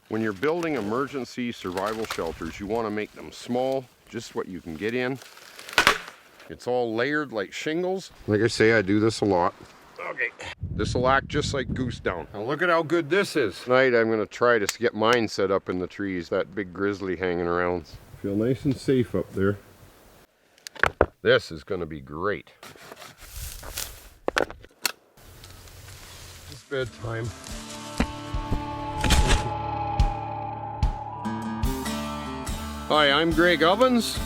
When you're building emergency survival shelters, you want to make them small, just what you can get in. It's all layered like shingles. Like I say, I do this a lot. Okay. This will act just like goose down. Now look at how good this is. Tonight I'm going to try to get mine set up in the trees. That big grizzly hanging around. Feel nice and safe up there. This is going to be great. It's bedtime. Hi, I'm Greg Ovens,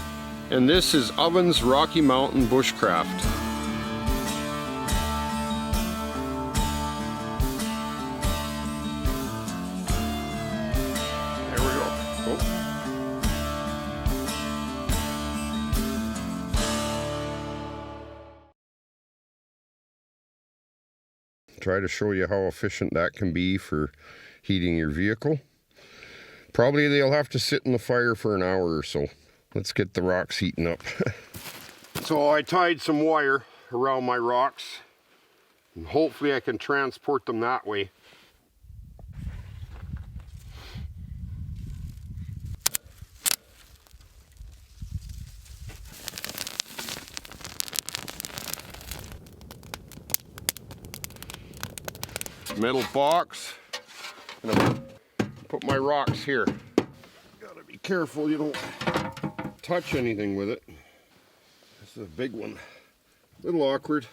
and this is Ovens Rocky Mountain Bushcraft. There we go. Oh. Try to show you how efficient that can be for heating your vehicle. Probably they'll have to sit in the fire for an hour or so. Let's get the rocks heating up. So I tied some wire around my rocks, and hopefully I can transport them that way. Metal box, and I'm gonna put my rocks here. Gotta be careful you don't touch anything with it. This is a big one. A little awkward.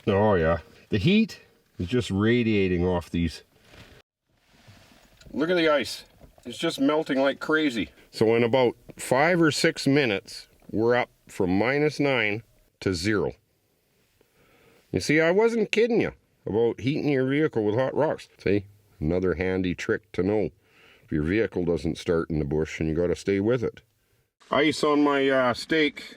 Oh yeah, the heat is just radiating off these. Look at the ice. It's just melting like crazy. So in about 5 or 6 minutes, we're up from -9 to 0. You see, I wasn't kidding you about heating your vehicle with hot rocks. See, another handy trick to know if your vehicle doesn't start in the bush and you got to stay with it. Ice on my stake.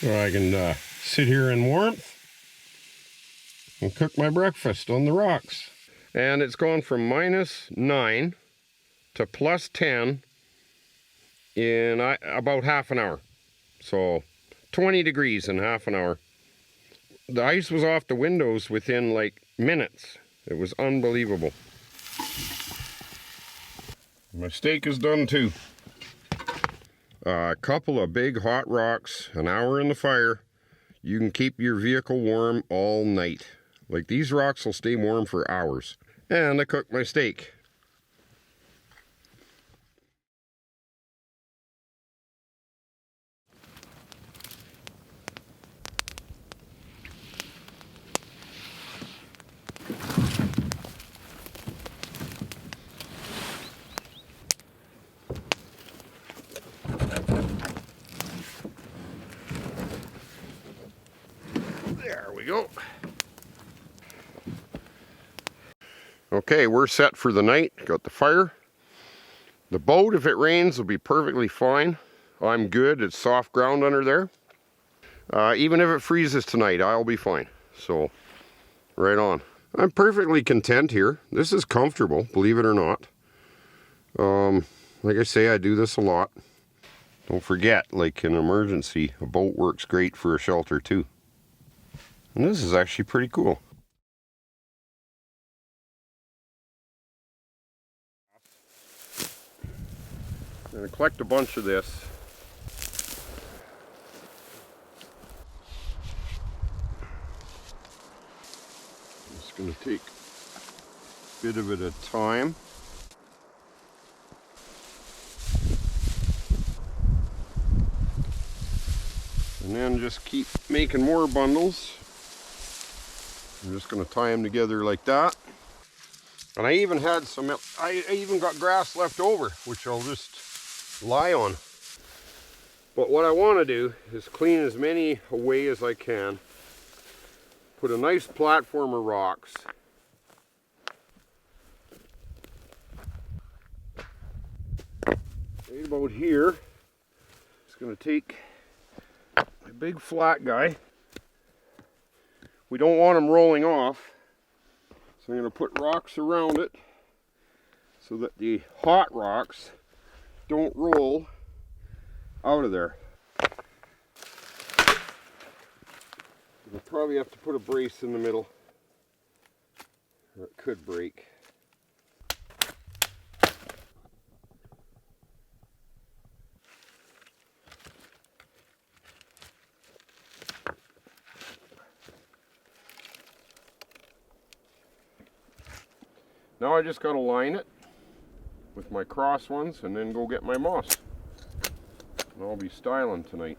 So I can sit here in warmth and cook my breakfast on the rocks. And it's gone from -9 to +10 in about half an hour. So 20 degrees in half an hour. The ice was off the windows within like minutes. It was unbelievable. My steak is done too. A couple of big hot rocks, an hour in the fire. You can keep your vehicle warm all night. Like these rocks will stay warm for hours. And I cooked my steak. There we go. Okay, we're set for the night. Got the fire. The boat, if it rains, will be perfectly fine. I'm good. It's soft ground under there. Even if it freezes tonight, I'll be fine. So, right on. I'm perfectly content here. This is comfortable, believe it or not. Like I say, I do this a lot. Don't forget, like in an emergency, a boat works great for a shelter too. And this is actually pretty cool. I'm going to collect a bunch of this. It's going to take a bit of it at a time. And then just keep making more bundles. I'm just going to tie them together like that. And I even had some, I even got grass left over, which I'll just lie on. But what I want to do is clean as many away as I can. Put a nice platform of rocks. Right about here. Just going to take my big flat guy. We don't want them rolling off. So I'm going to put rocks around it so that the hot rocks don't roll out of there. Probably have to put a brace in the middle, or it could break. Now I just got to line it with my cross ones and then go get my moss. And I'll be styling tonight.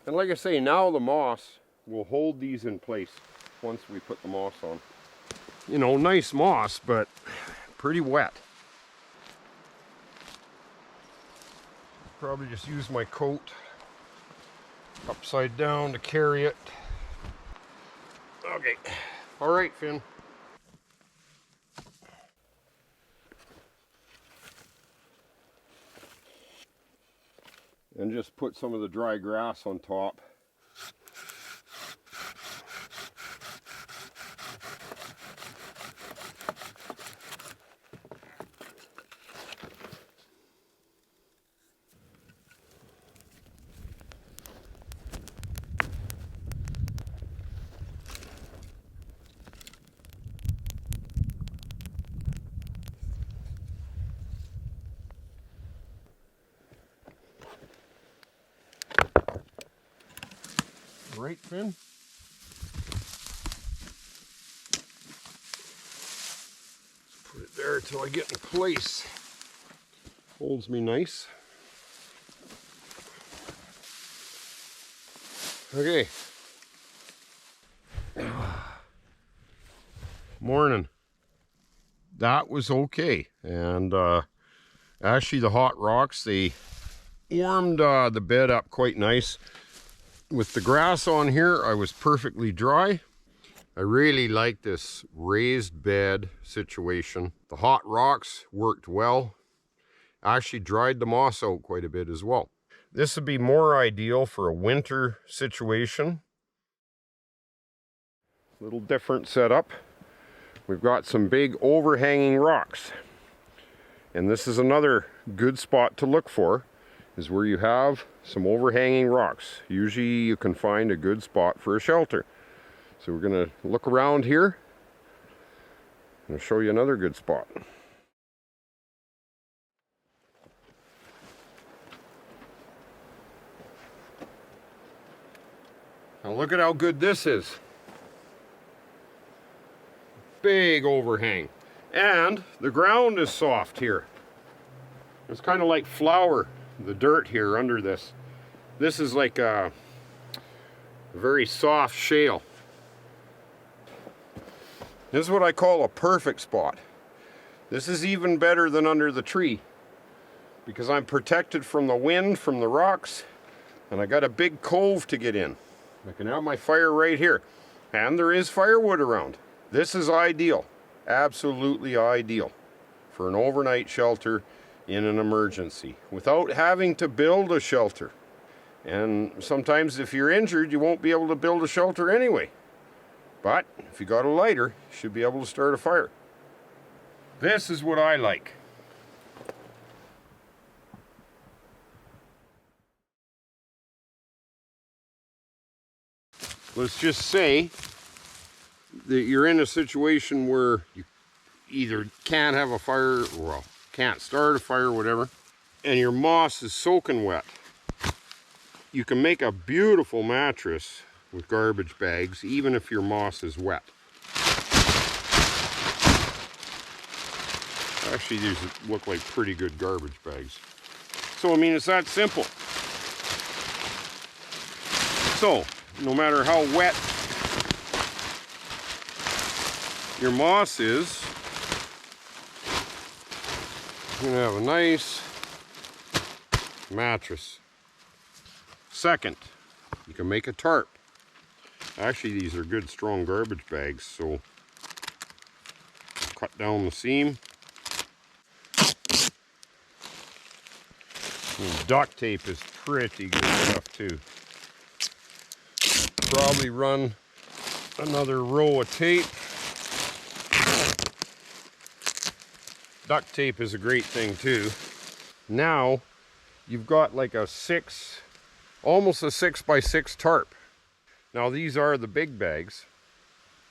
And like I say, now the moss will hold these in place once we put the moss on. You know, nice moss, but pretty wet. Probably just use my coat upside down to carry it. Okay, all right, Finn. And just put some of the dry grass on top. Right, Finn? Just put it there till I get in place. Holds me nice. Okay. Morning. That was okay. And actually the hot rocks, they warmed the bed up quite nice. With the grass on here, I was perfectly dry. I really like this raised bed situation. The hot rocks worked well. Actually dried the moss out quite a bit as well. This would be more ideal for a winter situation. Little different setup. We've got some big overhanging rocks. And this is another good spot to look for, is where you have some overhanging rocks. Usually you can find a good spot for a shelter. So we're going to look around here and I'll show you another good spot. Now look at how good this is. Big overhang. And the ground is soft here. It's kind of like flour. The dirt here under this. This is like a very soft shale. This is what I call a perfect spot. This is even better than under the tree because I'm protected from the wind, from the rocks, and I got a big cove to get in. I can have my fire right here, and there is firewood around. This is ideal, absolutely ideal for an overnight shelter in an emergency without having to build a shelter. And sometimes if you're injured, you won't be able to build a shelter anyway. But if you got a lighter, you should be able to start a fire. This is what I like. Let's just say that you're in a situation where you either can't have a fire, well, can't start a fire, whatever, and your moss is soaking wet. You can make a beautiful mattress with garbage bags, even if your moss is wet. Actually, these look like pretty good garbage bags. So, I mean, it's that simple. So, no matter how wet your moss is, you're gonna have a nice mattress. Second, you can make a tarp. Actually, these are good strong garbage bags, so cut down the seam. And duct tape is pretty good stuff too. Probably run another row of tape. Duct tape is a great thing too. Now you've got like a almost a 6x6 tarp. Now these are the big bags,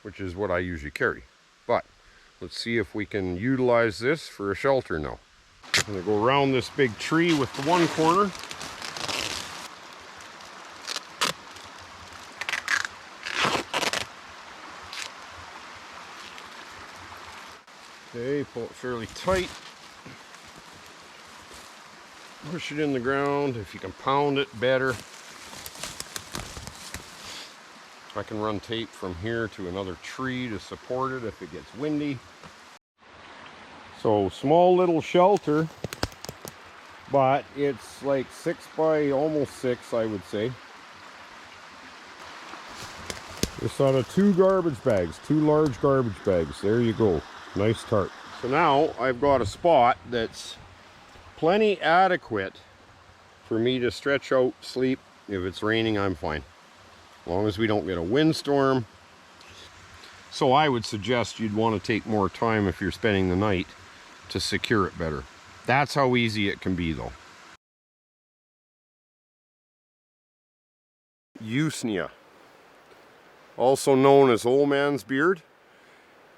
which is what I usually carry. But let's see if we can utilize this for a shelter now. I'm gonna go around this big tree with the one corner. Okay, pull it fairly tight. Push it in the ground. If you can pound it, better. I can run tape from here to another tree to support it if it gets windy. So small little shelter, but it's like 6 by almost 6, I would say. Just out of 2 garbage bags, 2 large garbage bags. There you go. Nice tarp. So now I've got a spot that's plenty adequate for me to stretch out, sleep. If it's raining, I'm fine. As long as we don't get a windstorm. So I would suggest you'd want to take more time if you're spending the night to secure it better. That's how easy it can be though. Usnea, also known as old man's beard.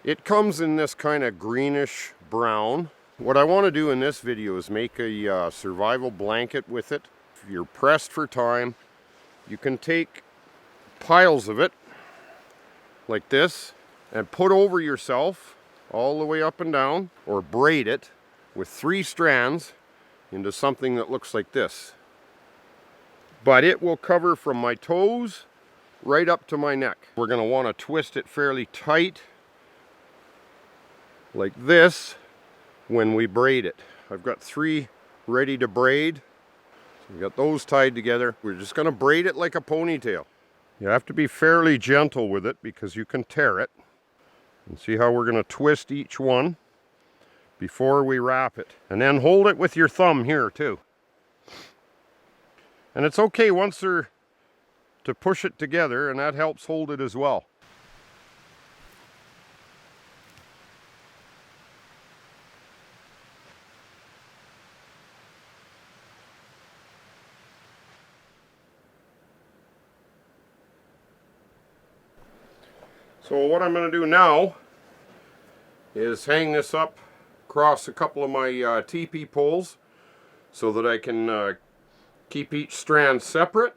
It comes in this kind of greenish brown. What I want to do in this video is make a survival blanket with it. If you're pressed for time, you can take piles of it like this and put over yourself all the way up and down, or braid it with 3 strands into something that looks like this. But it will cover from my toes right up to my neck. We're going to want to twist it fairly tight like this when we braid it. I've got 3 ready to braid. So we've got those tied together. We're just going to braid it like a ponytail. You have to be fairly gentle with it because you can tear it. And see how we're going to twist each one before we wrap it. And then hold it with your thumb here too. And it's okay once they're to push it together, and that helps hold it as well. So what I'm going to do now is hang this up across a couple of my teepee poles so that I can keep each strand separate.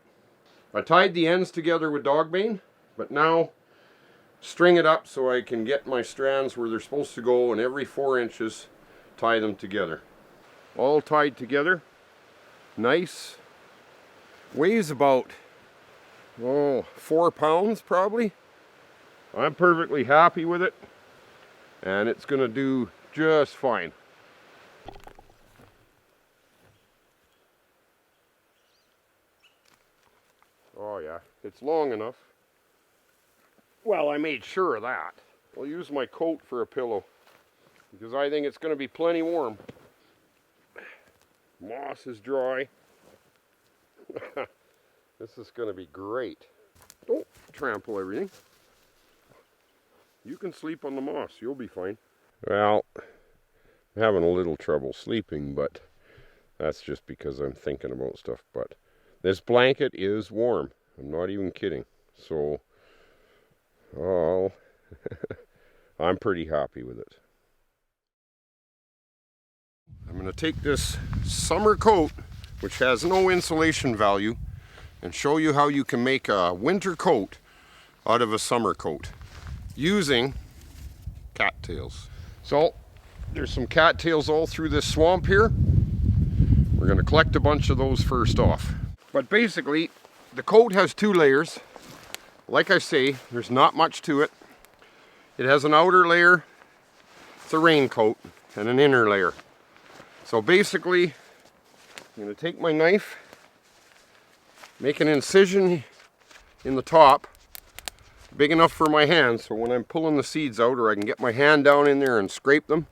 I tied the ends together with dog bane, but now string it up so I can get my strands where they're supposed to go, and every 4 inches tie them together. All tied together. Nice. Weighs about 4 pounds probably. I'm perfectly happy with it, and it's going to do just fine. Oh yeah, it's long enough. Well, I made sure of that. I'll use my coat for a pillow because I think it's going to be plenty warm. Moss is dry. This is going to be great. Don't trample everything. You can sleep on the moss, you'll be fine. Well, I'm having a little trouble sleeping, but that's just because I'm thinking about stuff. But this blanket is warm. I'm not even kidding. So, oh, I'm pretty happy with it. I'm going to take this summer coat, which has no insulation value, and show you how you can make a winter coat out of a summer coat using cattails. So there's some cattails all through this swamp here. We're going to collect a bunch of those first off. But basically the coat has 2 layers. Like I say, there's not much to it. It has an outer layer, it's a raincoat, and an inner layer. So basically I'm going to take my knife, make an incision in the top big enough for my hand, so when I'm pulling the seeds out, or I can get my hand down in there and scrape them.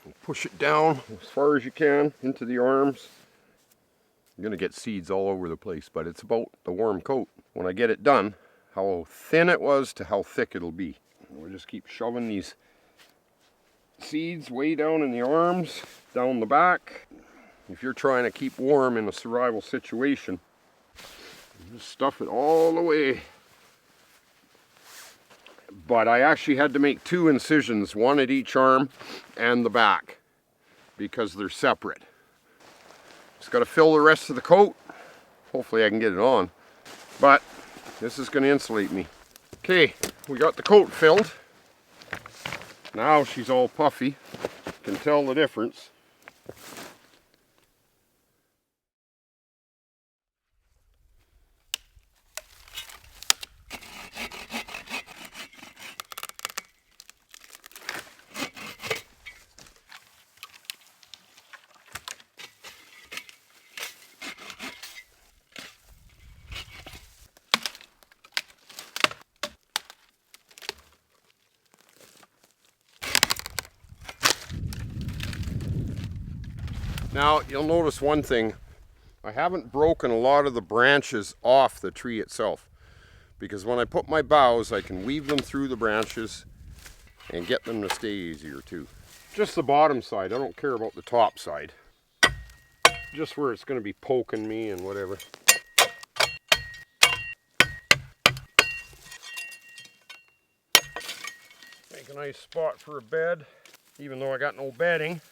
And push it down as far as you can into the arms. I'm gonna get seeds all over the place, but it's about the warm coat. When I get it done, how thin it was to how thick it'll be. We'll just keep shoving these seeds way down in the arms, down the back. If you're trying to keep warm in a survival situation, just stuff it all the way. But I actually had to make 2 incisions, one at each arm and the back, because they're separate. Just got to fill the rest of the coat. Hopefully I can get it on, but this is going to insulate me. Okay, we got the coat filled. Now she's all puffy. Can tell the difference. Now, you'll notice one thing. I haven't broken a lot of the branches off the tree itself, because when I put my boughs, I can weave them through the branches and get them to stay easier too. Just the bottom side. I don't care about the top side. Just where it's going to be poking me and whatever. Make a nice spot for a bed, even though I got no bedding.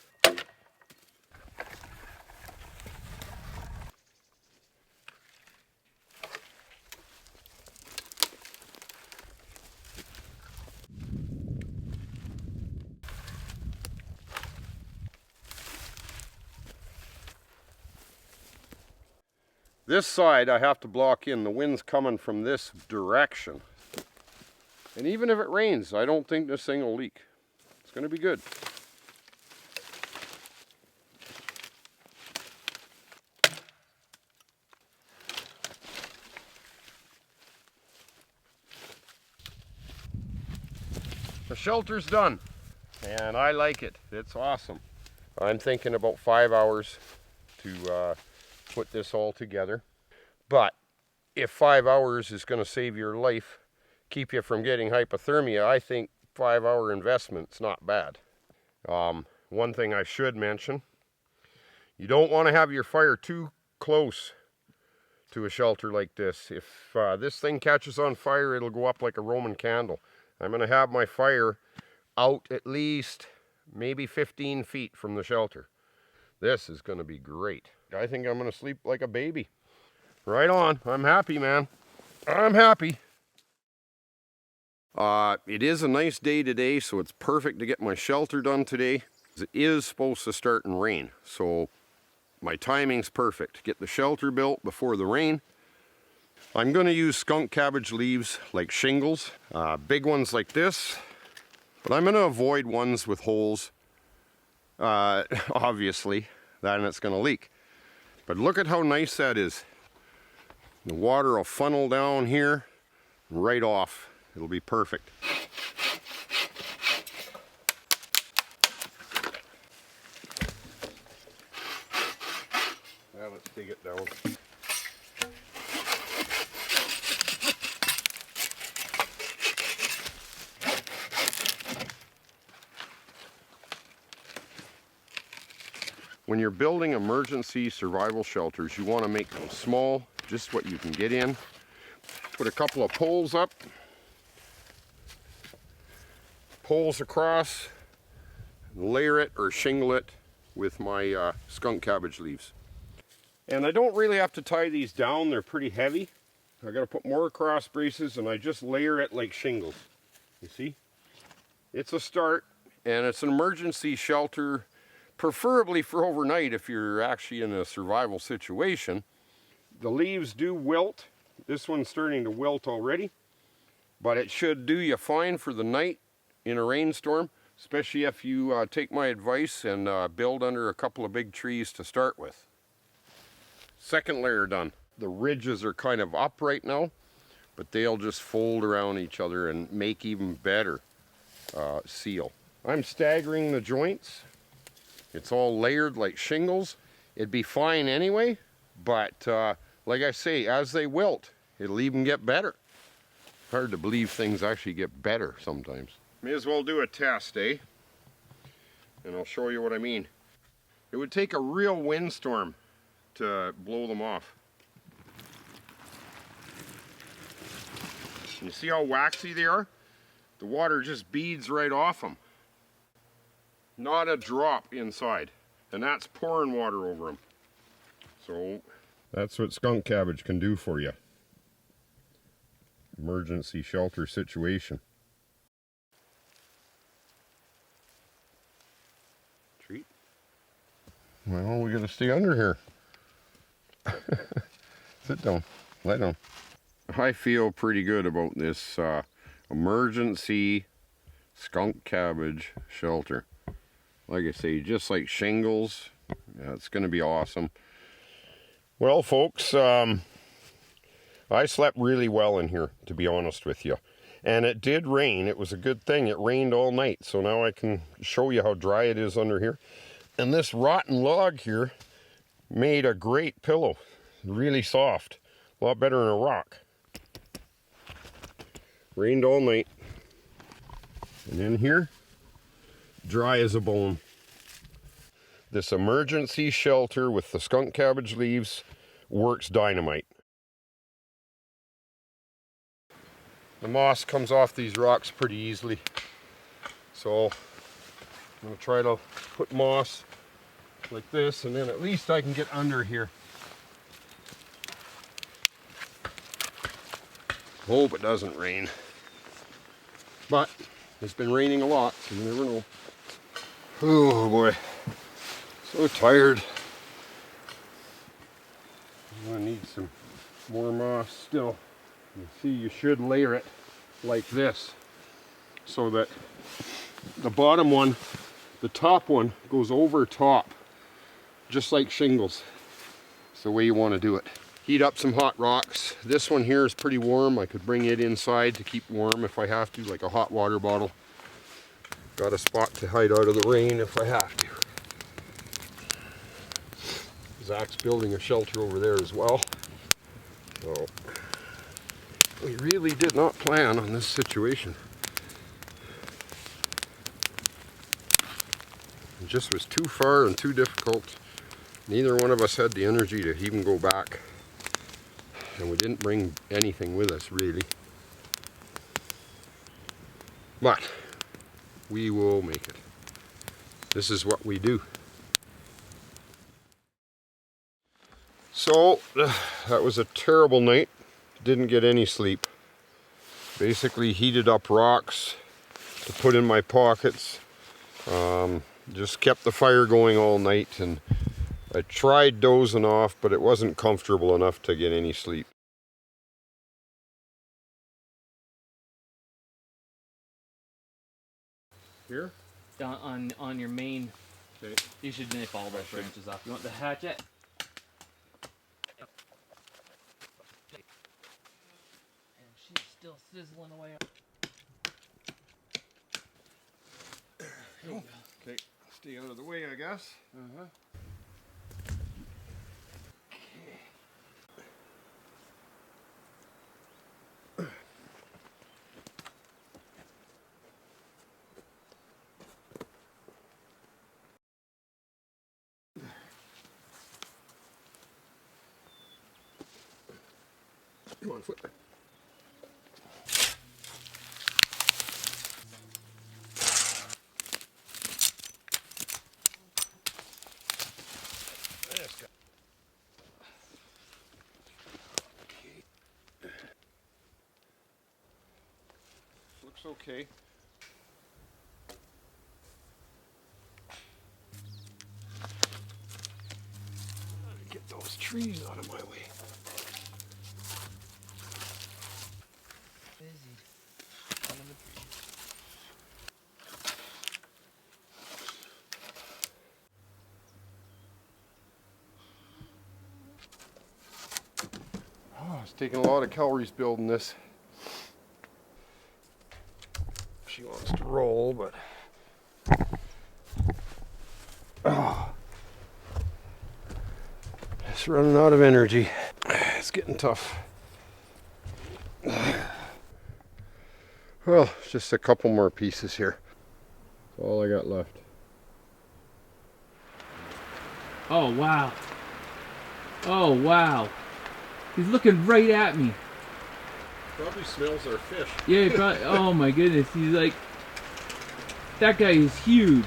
This side I have to block in. The wind's coming from this direction. And even if it rains, I don't think this thing will leak. It's going to be good. The shelter's done, and I like it. It's awesome. I'm thinking about 5 hours to put this all together. But if 5 hours is going to save your life, keep you from getting hypothermia, I think 5 hour investment's not bad. One thing I should mention, you don't want to have your fire too close to a shelter like this. If this thing catches on fire, it'll go up like a Roman candle. I'm going to have my fire out at least maybe 15 feet from the shelter. This is going to be great. I think I'm going to sleep like a baby. Right on. I'm happy, man. I'm happy. It is a nice day today, so it's perfect to get my shelter done today. It is supposed to start and rain, so my timing's perfect. Get the shelter built before the rain. I'm going to use skunk cabbage leaves like shingles, big ones like this, but I'm going to avoid ones with holes, obviously, then it's going to leak. But look at how nice that is. The water will funnel down here, right off. It'll be perfect. Now let's dig it down. When you're building emergency survival shelters, you want to make them small, just what you can get in. Put a couple of poles up, poles across, layer it or shingle it with my skunk cabbage leaves. And I don't really have to tie these down, they're pretty heavy. I gotta put more cross braces and I just layer it like shingles. You see? It's a start, and it's an emergency shelter, preferably for overnight if you're actually in a survival situation. The leaves do wilt. This one's starting to wilt already, but it should do you fine for the night in a rainstorm, especially if you take my advice and build under a couple of big trees to start with. Second layer done. The ridges are kind of up right now, but they'll just fold around each other and make even better seal. I'm staggering the joints. It's all layered like shingles. It'd be fine anyway, But like I say, as they wilt, it'll even get better. Hard to believe things actually get better sometimes. May as well do a test, eh? And I'll show you what I mean. It would take a real windstorm to blow them off. You see how waxy they are? The water just beads right off them. Not a drop inside. And that's pouring water over them. So that's what skunk cabbage can do for you. Emergency shelter situation. Treat. Well, we gotta stay under here. Sit down. Lie down. I feel pretty good about this emergency skunk cabbage shelter. Like I say, just like shingles, yeah, it's going to be awesome. Well, folks, I slept really well in here, to be honest with you. And it did rain. It was a good thing. It rained all night. So now I can show you how dry it is under here. And this rotten log here made a great pillow. Really soft. A lot better than a rock. Rained all night. And in here, dry as a bone. This emergency shelter with the skunk cabbage leaves works dynamite. The moss comes off these rocks pretty easily. So I'm going to try to put moss like this, and then at least I can get under here. Hope it doesn't rain. But it's been raining a lot, so you never know. Oh boy, so tired. I'm gonna need some more moss still. You see, you should layer it like this so that the bottom one, the top one, goes over top, just like shingles. It's the way you want to do it. Heat up some hot rocks. This one here is pretty warm. I could bring it inside to keep warm if I have to, like a hot water bottle. Got a spot to hide out of the rain if I have to. Zach's building a shelter over there as well. So we really did not plan on this situation. It just was too far and too difficult. Neither one of us had the energy to even go back. And we didn't bring anything with us, really. But we will make it. This is what we do. So, that was a terrible night. Didn't get any sleep. Basically heated up rocks to put in my pockets. Just kept the fire going all night, and I tried dozing off, but it wasn't comfortable enough to get any sleep. Here? On your main. Okay. You should nip all those branches off. You want the hatchet? And she's still sizzling away. There you go. Okay, stay out of the way, I guess. Uh-huh. Come on, foot. Looks okay. Get those trees out of my way. Oh, it's taking a lot of calories building this. She wants to roll, but this Just running out of energy. It's getting tough. Well, just a couple more pieces here. That's all I got left. Oh, wow. Oh, wow. He's looking right at me. Probably smells our fish. Yeah, he probably, oh my goodness. He's like, that guy is huge.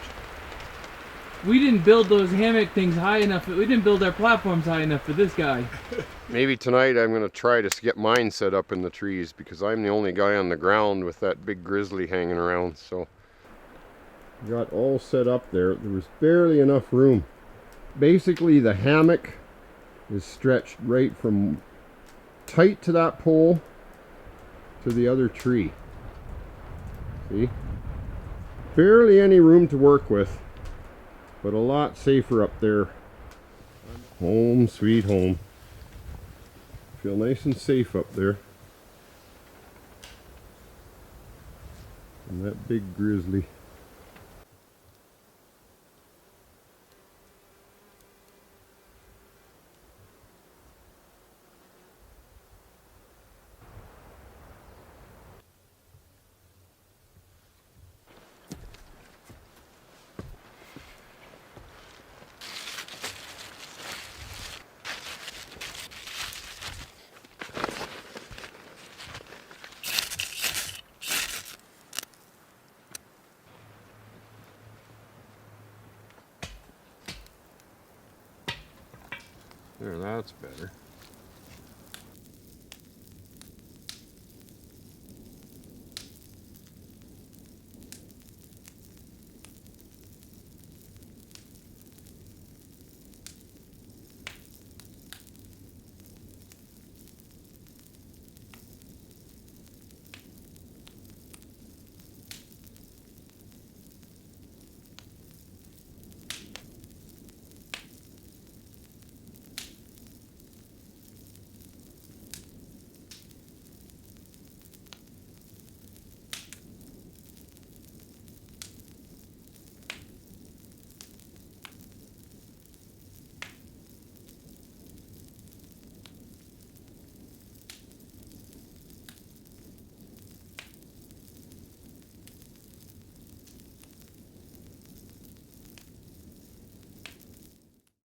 We didn't build those hammock things high enough. We didn't build our platforms high enough for this guy. Maybe tonight I'm going to try to get mine set up in the trees because I'm the only guy on the ground with that big grizzly hanging around. So got all set up there. There was barely enough room. Basically the hammock is stretched right from tight to that pole to the other tree. See? Barely any room to work with, but a lot safer up there. Home sweet home. Feel nice and safe up there. And that big grizzly. There, that's better.